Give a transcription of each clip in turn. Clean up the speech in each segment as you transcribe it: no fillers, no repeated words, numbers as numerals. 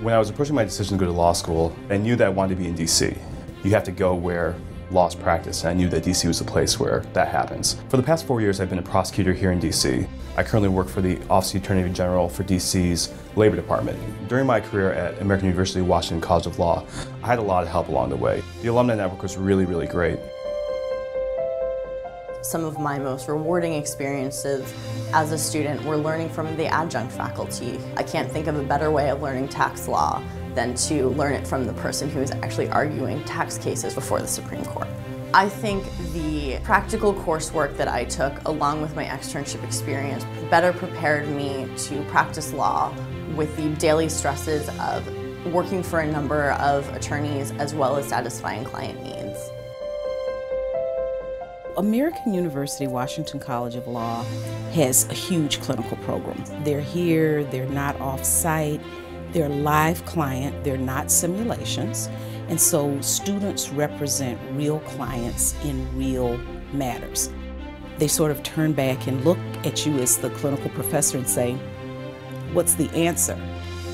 When I was approaching my decision to go to law school, I knew that I wanted to be in DC. You have to go where law is practiced, and I knew that DC was the place where that happens. For the past 4 years, I've been a prosecutor here in DC. I currently work for the Office of the Attorney General for DC's Labor Department. During my career at American University Washington College of Law, I had a lot of help along the way. The alumni network was really, really great. Some of my most rewarding experiences as a student were learning from the adjunct faculty. I can't think of a better way of learning tax law than to learn it from the person who is actually arguing tax cases before the Supreme Court. I think the practical coursework that I took, along with my externship experience, better prepared me to practice law with the daily stresses of working for a number of attorneys as well as satisfying client needs. American University Washington College of Law has a huge clinical program. They're here, they're not off-site, they're live client, they're not simulations, and so students represent real clients in real matters. They sort of turn back and look at you as the clinical professor and say, what's the answer?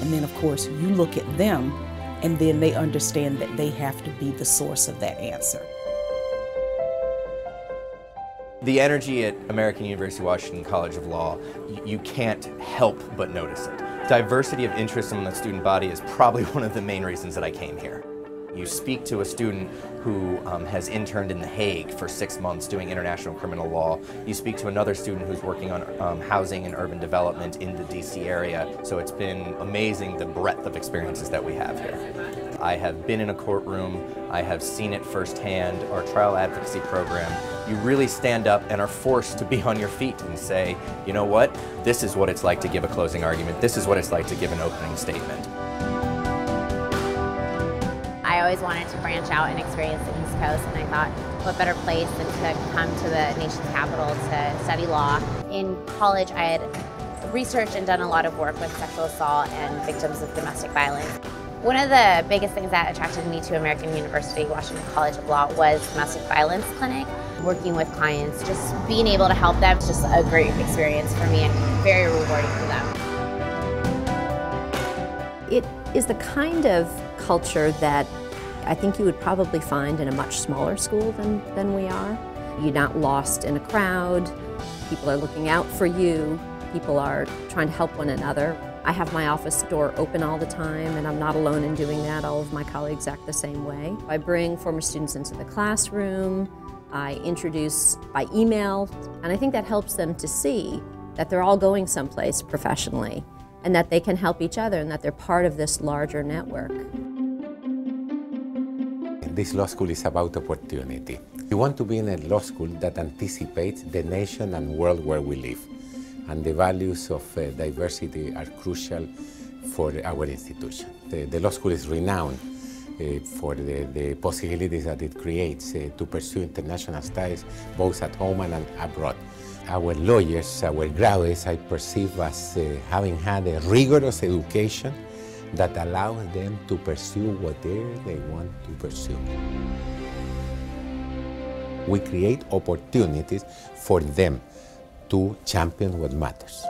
And then of course you look at them and then they understand that they have to be the source of that answer. The energy at American University Washington College of Law, you can't help but notice it. Diversity of interest in the student body is probably one of the main reasons that I came here. You speak to a student who has interned in The Hague for 6 months doing international criminal law. You speak to another student who's working on housing and urban development in the DC area. So it's been amazing the breadth of experiences that we have here. I have been in a courtroom, I have seen it firsthand, our trial advocacy program. You really stand up and are forced to be on your feet and say, you know what, this is what it's like to give a closing argument, this is what it's like to give an opening statement. I always wanted to branch out and experience the East Coast, and I thought, what better place than to come to the nation's capital to study law. In college, I had researched and done a lot of work with sexual assault and victims of domestic violence. One of the biggest things that attracted me to American University Washington College of Law was domestic violence clinic. Working with clients, just being able to help them is just a great experience for me and very rewarding for them. It is the kind of culture that I think you would probably find in a much smaller school than we are. You're not lost in a crowd, people are looking out for you, people are trying to help one another. I have my office door open all the time, and I'm not alone in doing that. All of my colleagues act the same way. I bring former students into the classroom, I introduce by email, and I think that helps them to see that they're all going someplace professionally, and that they can help each other, and that they're part of this larger network. This law school is about opportunity. We want to be in a law school that anticipates the nation and world where we live. And the values of diversity are crucial for our institution. The law school is renowned for the possibilities that it creates to pursue international studies both at home and abroad. Our lawyers, our graduates, I perceive as having had a rigorous education that allows them to pursue whatever they want to pursue. We create opportunities for them to champion what matters.